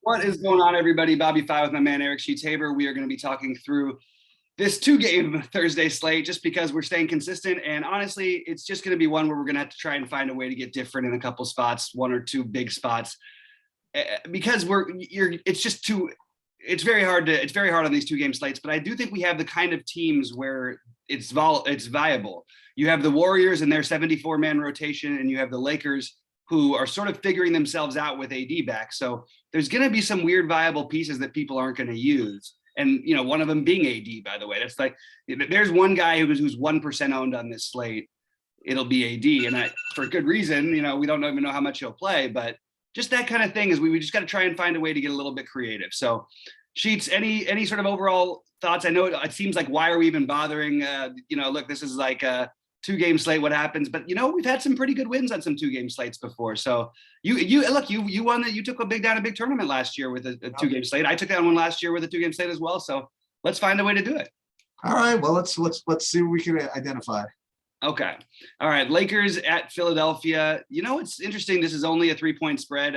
What is going on, everybody? BobbyFi with my man Eric Sheets Haber. We are going to be talking through this two-game Thursday slate just because we're staying consistent. And honestly, it's just going to be one where we're going to have to try and find a way to get different in a couple spots, one or two big spots, because it's very hard on these two-game slates. But I do think we have the kind of teams where it's viable. You have the Warriors and their 74-man rotation, and you have the Lakers, who are sort of figuring themselves out with AD back. So there's going to be some weird viable pieces that people aren't going to use. And, you know, one of them being AD, by the way. That's like, there's one guy who's 1% owned on this slate. It'll be AD. And for good reason, you know, we don't even know how much he'll play, but just that kind of thing is we just got to try and find a way to get a little bit creative. So Sheets, any sort of overall thoughts? I know it seems like, why are we even bothering? Look, this is like a two-game slate, what happens? But, you know, we've had some pretty good wins on some two-game slates before. So you won that. You took a big tournament last year with a two-game slate. I took that one last year with a two-game slate as well. So let's find a way to do it. All right. Well, let's see what we can identify. Okay. All right. Lakers at Philadelphia. You know, it's interesting. This is only a 3-point spread.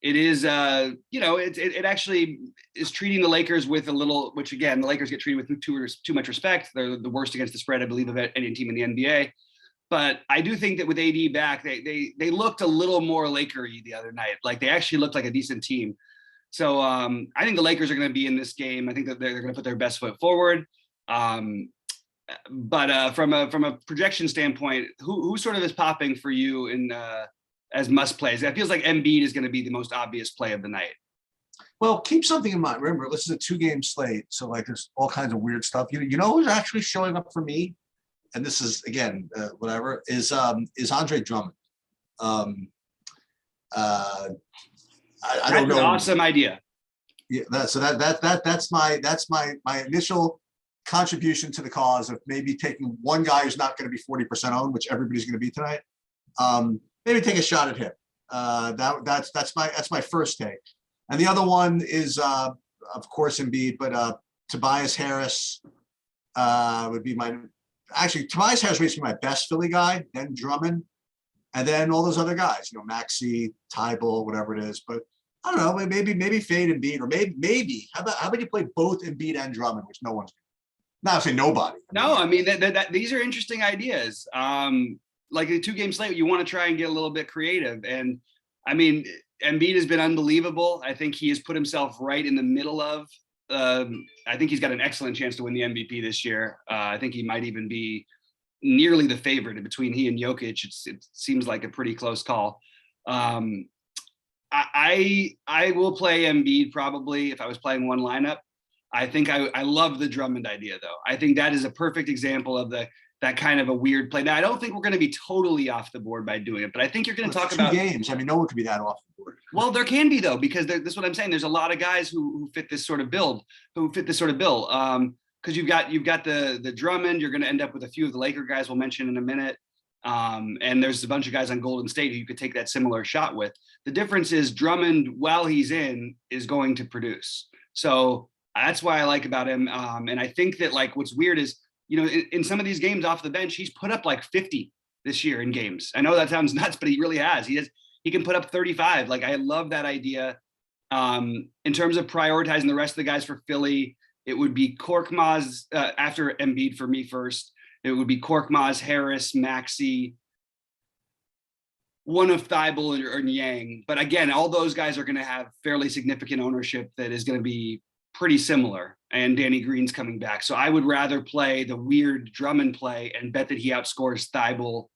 It is, it actually is treating the Lakers with a little, which again, the Lakers get treated with too much respect. They're the worst against the spread, I believe, of any team in the NBA. But I do think that with AD back, they looked a little more Laker-y the other night. Like, they actually looked like a decent team. So I think the Lakers are going to be in this game. I think that they're going to put their best foot forward. But from a projection standpoint, who sort of is popping for you in as must plays? It feels like Embiid is going to be the most obvious play of the night. Well, keep something in mind. Remember, this is a two-game slate, so like there's all kinds of weird stuff. You know who's actually showing up for me, and this is again is Andre Drummond. I don't know. Awesome idea. Yeah, that's my initial contribution to the cause of maybe taking one guy who's not going to be 40% owned, which everybody's going to be tonight. Maybe take a shot at him. That's my first take. And the other one is, of course, Embiid, but Tobias Harris would be Tobias Harris would be my best Philly guy, then Drummond, and then all those other guys, Maxey, Tybalt, whatever it is. But I don't know, maybe fade Embiid, or maybe how about you play both Embiid and Drummond, which no one's not saying nobody. I mean these are interesting ideas. Like a two-game slate, you want to try and get a little bit creative. And I mean, Embiid has been unbelievable. I think he has put himself right in the middle of, I think he's got an excellent chance to win the MVP this year. I think he might even be nearly the favorite between he and Jokic. It seems like a pretty close call. I will play Embiid probably if I was playing one lineup. I think I love the Drummond idea, though. I think that is a perfect example of that kind of a weird play. Now, I don't think we're going to be totally off the board by doing it, but I think you're going to talk about games. I mean, no one could be that off the board. Well, there can be, though, because this is what I'm saying. There's a lot of guys who fit this sort of bill, because you've got the Drummond. You're going to end up with a few of the Laker guys we'll mention in a minute. And there's a bunch of guys on Golden State who you could take that similar shot with. The difference is Drummond, while he's in, is going to produce. So that's why I like about him. And I think that, like, what's weird is, in some of these games off the bench, he's put up like 50 this year in games. I know that sounds nuts, but he really has. He can put up 35. Like, I love that idea. In terms of prioritizing the rest of the guys for Philly, it would be Korkmaz after Embiid for me first. It would be Korkmaz, Harris, Maxey, one of Thybulle or Yang. But again, all those guys are going to have fairly significant ownership that is going to be pretty similar, and Danny Green's coming back. So I would rather play the weird Drummond play and bet that he outscores Thybulle,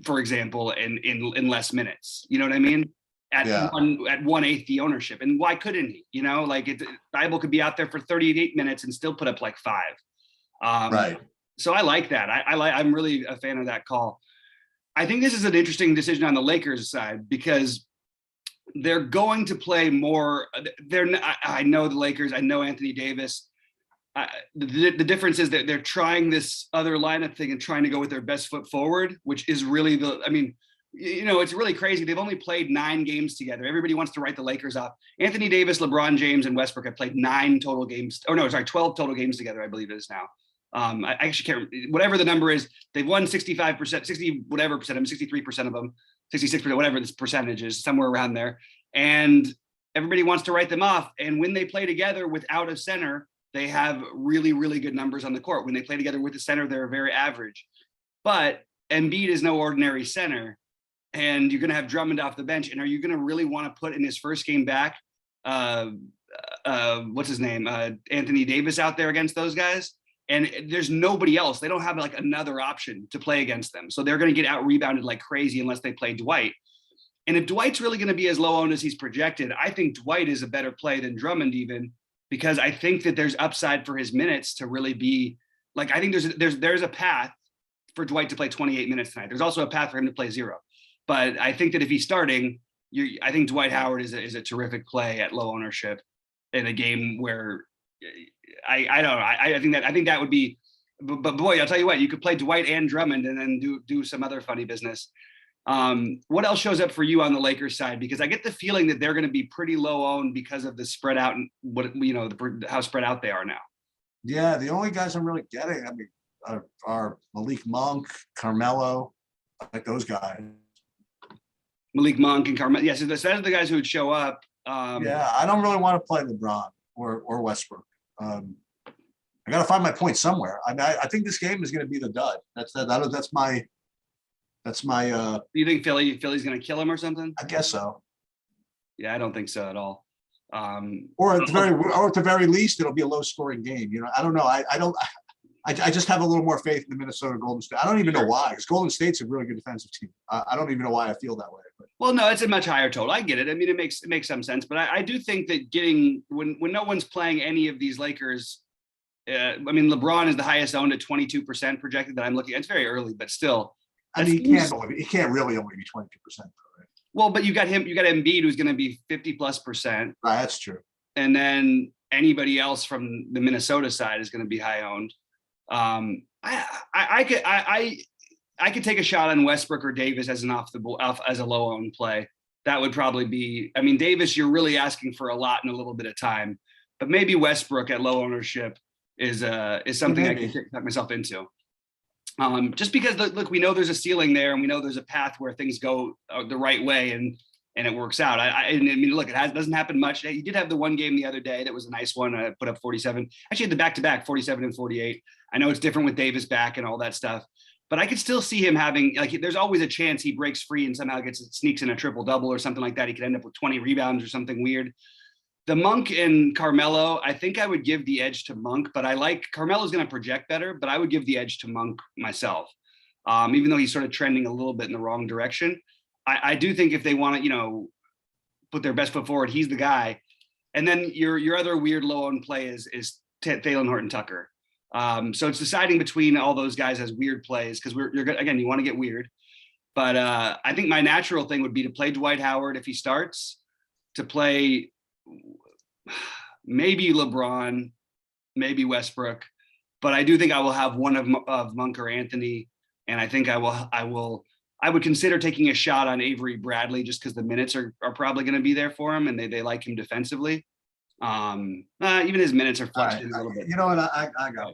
for example, in less minutes. You know what I mean? At 1/8 the ownership. And why couldn't he? Thybulle could be out there for 38 minutes and still put up like 5. Right. So I like that. I'm really a fan of that call. I think this is an interesting decision on the Lakers side because they're going to play more. I know the Lakers. I know Anthony Davis. The difference is that they're trying this other lineup thing and trying to go with their best foot forward, which is really it's really crazy. They've only played 9 games together. Everybody wants to write the Lakers off. Anthony Davis, LeBron James, and Westbrook have played 12 total games together, I believe it is now. I actually can't, whatever the number is, they've won 65%, 60 whatever percent, 63% of them, 66%, whatever this percentage is, somewhere around there. and everybody wants to write them off. And when they play together without a center, they have really, really good numbers on the court. When they play together with the center, they're very average. But Embiid is no ordinary center, and you're going to have Drummond off the bench. And are you going to really want to put in his first game back, what's his name, Anthony Davis out there against those guys? And there's nobody else. They don't have like another option to play against them. So they're going to get out rebounded like crazy unless they play Dwight. And if Dwight's really going to be as low owned as he's projected, I think Dwight is a better play than Drummond even, because I think that there's upside for his minutes to really be like, I think there's a path for Dwight to play 28 minutes tonight. There's also a path for him to play 0. But I think that if he's starting, I think Dwight Howard is a terrific play at low ownership in a game where I don't know. I think that would be, but boy, I'll tell you what, you could play Dwight and Drummond and then do some other funny business. What else shows up for you on the Lakers side? Because I get the feeling that they're going to be pretty low owned because of the spread out and how spread out they are now. Yeah, the only guys I'm really getting, I mean, are Malik Monk, Carmelo, like those guys. Malik Monk and Carmelo. Yes, those are the guys who would show up. Yeah, I don't really want to play LeBron or Westbrook. I got to find my point somewhere. I think this game is going to be the dud. That's my. You think Philly's going to kill him or something? I guess so. Yeah, I don't think so at all. Or at the very least, it'll be a low scoring game. I don't know. I just have a little more faith in the Minnesota Golden State. I don't even know why, because Golden State's a really good defensive team. I don't even know why I feel that way. But. Well, no, it's a much higher total. I get it. I mean, it makes some sense. But I do think that getting when no one's playing any of these Lakers, I mean, LeBron is the highest owned at 22% projected that I'm looking at. It's very early, but still. I mean, he can't really only be 22%. Right? Well, but you got Embiid, who's going to be 50+%. Right, that's true. And then anybody else from the Minnesota side is going to be high owned. I could take a shot on Westbrook or Davis as as a low owned play. That would probably be. I mean, Davis, you're really asking for a lot in a little bit of time, but maybe Westbrook at low ownership is something I can take myself into. Just because look, we know there's a ceiling there, and we know there's a path where things go the right way, and it works out. I mean, look, doesn't happen much. He did have the one game the other day that was a nice one. Put up 47. Actually, had the back-to-back 47 and 48. I know it's different with Davis back and all that stuff, but I could still see him having there's always a chance he breaks free and somehow sneaks in a triple double or something like that. He could end up with 20 rebounds or something weird. The Monk and Carmelo, I think I would give the edge to Monk, but Carmelo's going to project better, but I would give the edge to Monk myself, even though he's sort of trending a little bit in the wrong direction. I do think if they want to, put their best foot forward, he's the guy. And then your other weird low owned play is Thalen Horton-Tucker. So it's deciding between all those guys as weird plays, because you want to get weird. But I think my natural thing would be to play Dwight Howard if he starts, to play maybe LeBron, maybe Westbrook. But I do think I will have one of Monk or Anthony, and I think I would consider taking a shot on Avery Bradley just because the minutes are probably going to be there for him, and they like him defensively. Even his minutes are flexed in a little bit. You know what? I got.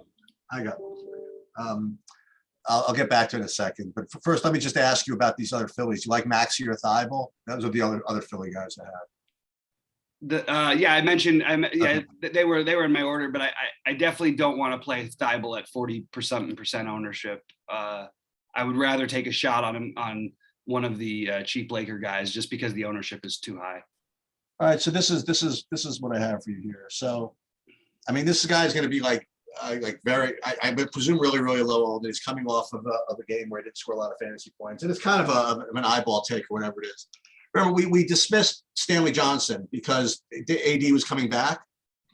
I'll get back to it in a second. But first, let me just ask you about these other Phillies. You like Maxey or Thibault? Those are the other Philly guys I have. I mentioned. They were in my order, but I definitely don't want to play Thibault at 40% ownership. I would rather take a shot on him on one of the cheap Laker guys just because the ownership is too high. All right, so this is what I have for you here. So, I mean, this guy is going to be I would presume really, really low owned. He's coming off of a game where he didn't score a lot of fantasy points, and it's kind of an eyeball take or whatever it is. Remember, we dismissed Stanley Johnson because AD was coming back.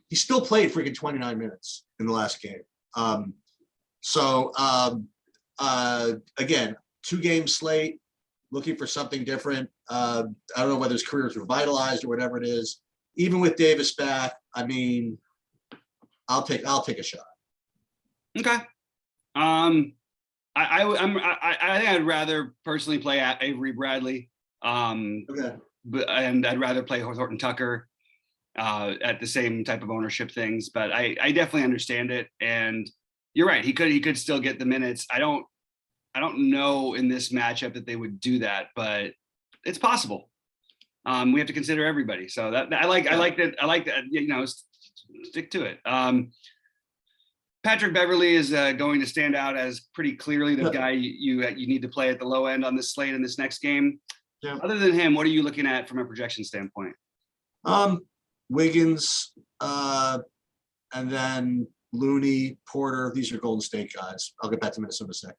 He still played freaking 29 minutes in the last game. Again, 2-game slate, looking for something different. I don't know whether his career is revitalized or whatever it is. Even with Davis back, I mean, I'll take a shot. Okay. I think I'd rather personally play at Avery Bradley. Okay. And I'd rather play Horton-Tucker at the same type of ownership things. But I definitely understand it, and you're right. He could still get the minutes. I don't know in this matchup that they would do that, but it's possible. We have to consider everybody. So I like that. Stick to it. Patrick Beverley is going to stand out as pretty clearly the guy you need to play at the low end on this slate in this next game. Yeah. Other than him, what are you looking at from a projection standpoint? Wiggins, and then Looney, Porter. These are Golden State guys. I'll get back to Minnesota in a second.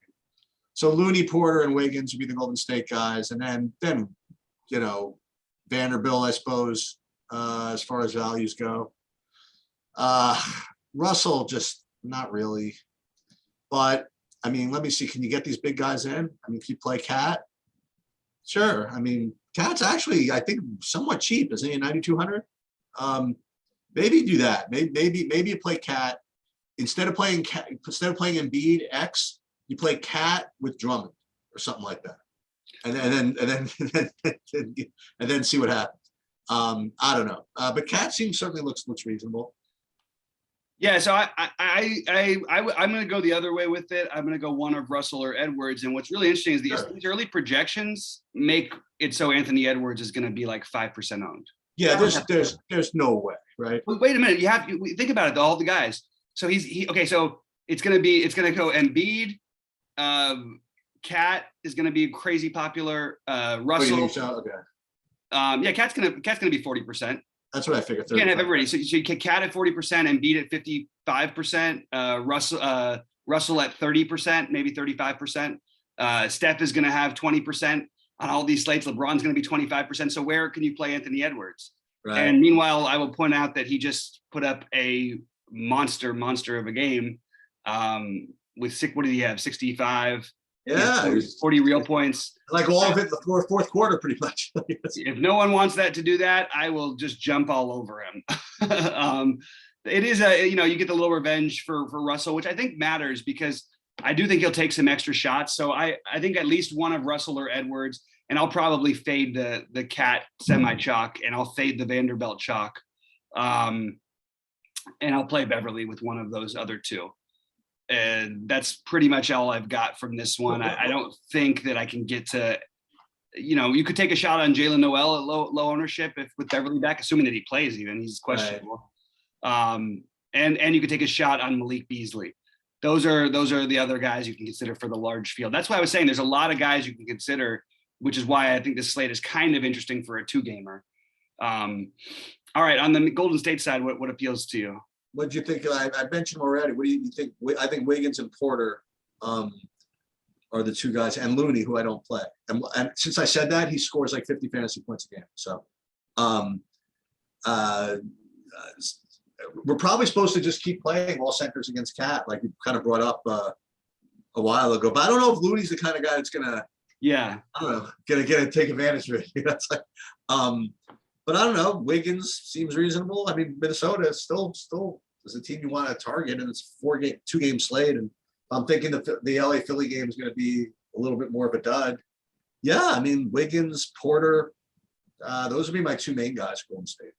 So Looney, Porter, and Wiggins would be the Golden State guys, and then Vanderbilt, I suppose, as far as values go. Russell, just not really. But I mean, let me see. Can you get these big guys in? I mean, can you play Cat? Sure. I mean, Cat's actually, I think, somewhat cheap. Isn't he 9,200? Maybe do that. Maybe you play Cat instead of playing Embiid X. You play Cat with Drummond or something like that, and then see what happens. I don't know, but Cat certainly looks reasonable. Yeah, so I'm going to go the other way with it. I'm going to go one of Russell or Edwards. And what's really interesting is these early projections make it so Anthony Edwards is going to be like 5% owned. Yeah, there's no way, right? Wait a minute, think about it. All the guys. So okay. So it's going to go Embiid. Cat is going to be crazy popular. Russell. Okay. Yeah, Cat's going to be 40%. That's what I figured. You can't have everybody. So you can Cat at 40% and Embiid at 55%. Russell at 30%, maybe 35%. Steph is going to have 20% on all these slates. LeBron's going to be 25%. So where can you play Anthony Edwards? Right. And meanwhile, I will point out that he just put up a monster of a game with what did he have? 65. Yeah, 40 real points. Like all of it in the fourth quarter, pretty much. If no one wants that to do that, I will just jump all over him. It is you get the little revenge for Russell, which I think matters because I do think he'll take some extra shots. So I think at least one of Russell or Edwards, and I'll probably fade the Cat semi-chalk, and I'll fade the Vanderbilt chalk. And I'll play Beverly with one of those other two. And that's pretty much all I've got from this one. I don't think that I can get to, you could take a shot on Jalen Noel at low ownership with Beverly back, assuming that he plays even. He's questionable. Right. And you could take a shot on Malik Beasley. Those are the other guys you can consider for the large field. That's why I was saying there's a lot of guys you can consider, which is why I think this slate is kind of interesting for a 2-gamer. All right, on the Golden State side, what appeals to you? What do you think? I mentioned already. What do you think? I think Wiggins and Porter are the two guys, and Looney, who I don't play. And since I said that, he scores like 50 fantasy points a game. So we're probably supposed to just keep playing all centers against Cat, like you kind of brought up a while ago. But I don't know if Looney's the kind of guy that's gonna, I don't know, gonna take advantage of it. That's like, but I don't know. Wiggins seems reasonable. I mean, Minnesota is still is a team you want to target, and it's 2-game slate. And I'm thinking the LA Philly game is going to be a little bit more of a dud. Yeah, I mean, Wiggins, Porter, those would be my 2 main guys for Golden State.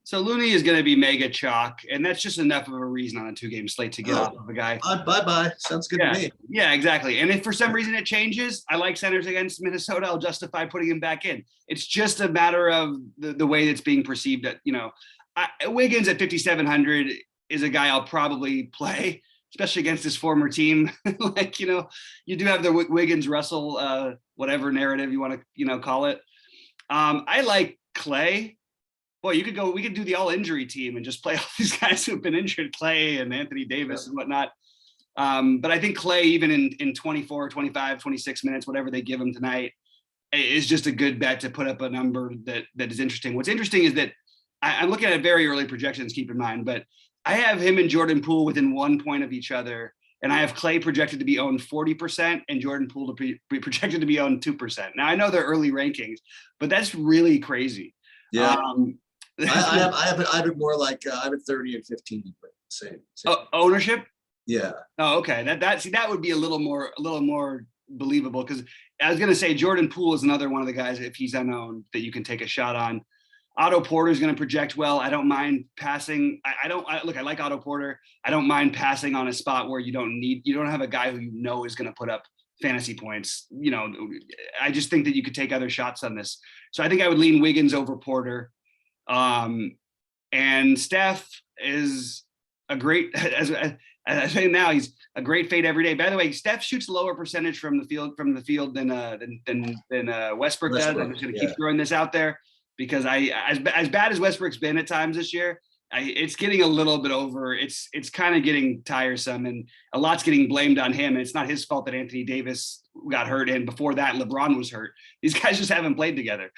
So Looney is going to be mega chalk, and that's just enough of a reason on a 2-game slate to get off of a guy. Bye. Sounds good to me. Yeah, exactly. And if for some reason it changes, I like centers against Minnesota. I'll justify putting him back in. It's just a matter of the way it's being perceived. That Wiggins at 5,700 is a guy I'll probably play, especially against his former team. You do have the Wiggins Russell whatever narrative you want to call it. I like Clay. Boy, we could do the all injury team and just play all these guys who've been injured, Clay and Anthony Davis and whatnot. But I think Clay, even in 24, 25, 26 minutes, whatever they give him tonight, is just a good bet to put up a number that is interesting. What's interesting is that I'm looking at very early projections, keep in mind, but I have him and Jordan Poole within 1 point of each other. And I have Clay projected to be owned 40% and Jordan Poole to be projected to be owned 2%. Now I know they're early rankings, but that's really crazy. Yeah. I have it more like I have it 30 and 15. Same. Ownership. Yeah. Oh, okay. That would be a little more believable, because I was going to say Jordan Poole is another one of the guys, if he's unowned, that you can take a shot on. Otto Porter is going to project well. I don't mind passing. I like Otto Porter. I don't mind passing on a spot where you don't have a guy who is going to put up fantasy points. You know, I just think that you could take other shots on this. So I think I would lean Wiggins over Porter. And Steph is a great, as I say now, he's a great fade every day. By the way, Steph shoots lower percentage from the field than Westbrook does. I'm just going to keep throwing this out there because as bad as Westbrook's been at times this year, it's getting a little bit over. It's kind of getting tiresome, and a lot's getting blamed on him. And it's not his fault that Anthony Davis got hurt, and before that, LeBron was hurt. These guys just haven't played together.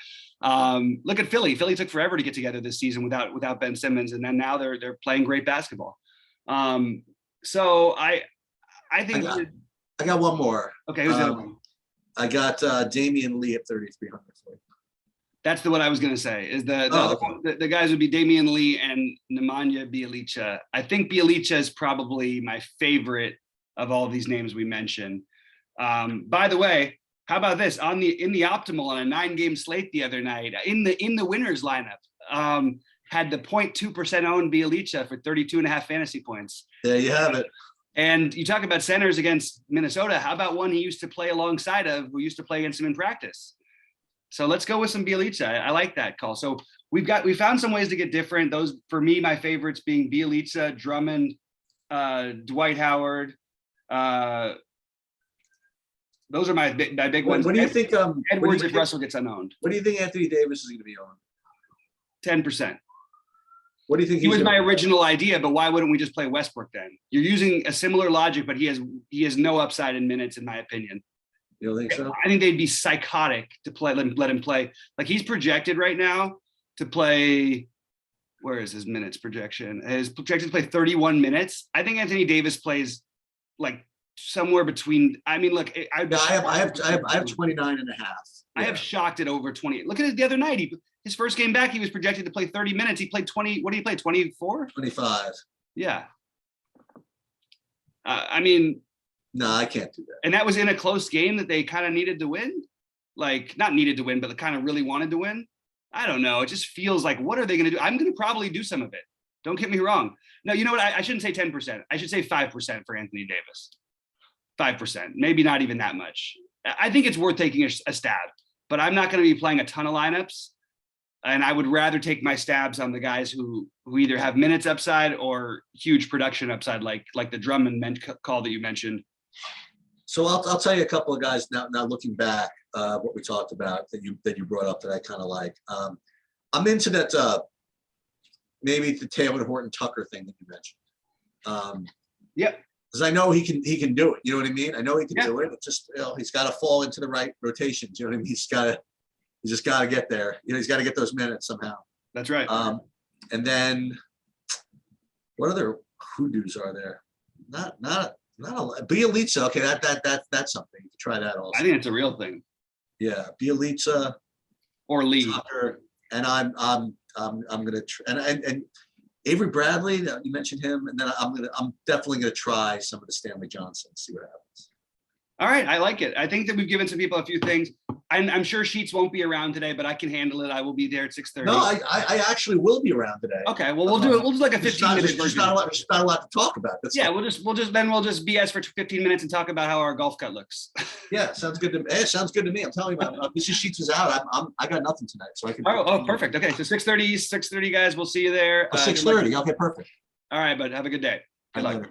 Look at Philly. Philly took forever to get together this season without Ben Simmons, and then now they're playing great basketball. So I think I got one more. Okay, who's the other one? I got Damian Lee at 3,300. That's what I was going to say. Is the guys would be Damian Lee and Nemanja Bjelica. I think Bjelica is probably my favorite of all of these names we mentioned. By the way, how about this? In the optimal on a 9-game slate the other night, in the winners lineup, had the 0.2% owned Bjelica for 32.5 fantasy points. There you have it. And you talk about centers against Minnesota. How about one he used to play alongside of, who used to play against him in practice? So let's go with some Bjelica. I like that call. So we found some ways to get different. Those, for me, my favorites being Bjelica, Drummond, Dwight Howard. Those are my big ones. What do you think? Edwards if Russell gets unowned. What do you think Anthony Davis is going to be on? 10%. What do you think? He was my original idea, but why wouldn't we just play Westbrook then? You're using a similar logic, but he has no upside in minutes, in my opinion. You don't think so? I think they'd be psychotic to let him play. Like, he's projected right now to play. Where is his minutes projection? His projected to play 31 minutes. I think Anthony Davis plays like somewhere between. I mean, look, I have 29 and a half. I have shocked at over 20. Look at it the other night. His first game back, he was projected to play 30 minutes. He played 20. What did he play? 24? 25. Yeah. I mean. No, I can't do that. And that was in a close game that they kind of needed to win. Like, not needed to win, but they kind of really wanted to win. I don't know. It just feels like, what are they going to do? I'm going to probably do some of it. Don't get me wrong. No, you know what? I shouldn't say 10%. I should say 5% for Anthony Davis. 5%, maybe not even that much. I think it's worth taking a stab, but I'm not going to be playing a ton of lineups. And I would rather take my stabs on the guys who either have minutes upside or huge production upside, like the Drummond call that you mentioned. So I'll tell you a couple of guys now looking back, what we talked about that you brought up that I kind of like. I'm into that maybe the Taylor Horton Tucker thing that you mentioned. Yeah. Because I know he can do it. You know what I mean? I know he can do it. It's just, he's got to fall into the right rotations. You know what I mean? He's just got to get there. You know, he's got to get those minutes somehow. That's right. And then what other hoodoos are there? Not a lot. Bjelica. Okay, that's something. You can try that also. I think it's a real thing. Yeah, Bjelica or Lee. Tucker, and I'm gonna and Avery Bradley. You mentioned him, and then I'm definitely gonna try some of the Stanley Johnson. See what happens. All right, I like it. I think that we've given some people a few things. I'm sure Sheets won't be around today, but I can handle it. I will be there at 6:30. No, I actually will be around today. Okay, well, we'll do it. We'll do like a 15-minute version. There's not a lot to talk about. We'll just BS for 15 minutes and talk about how our golf cut looks. Yeah, sounds good to me. It sounds good to me. I'm telling you, Mrs. Sheets is out. I got nothing tonight, so I can. Oh, perfect. Okay, so 6:30, guys. We'll see you there. 6:30. Okay, perfect. All right, bud. Have a good day. Good luck.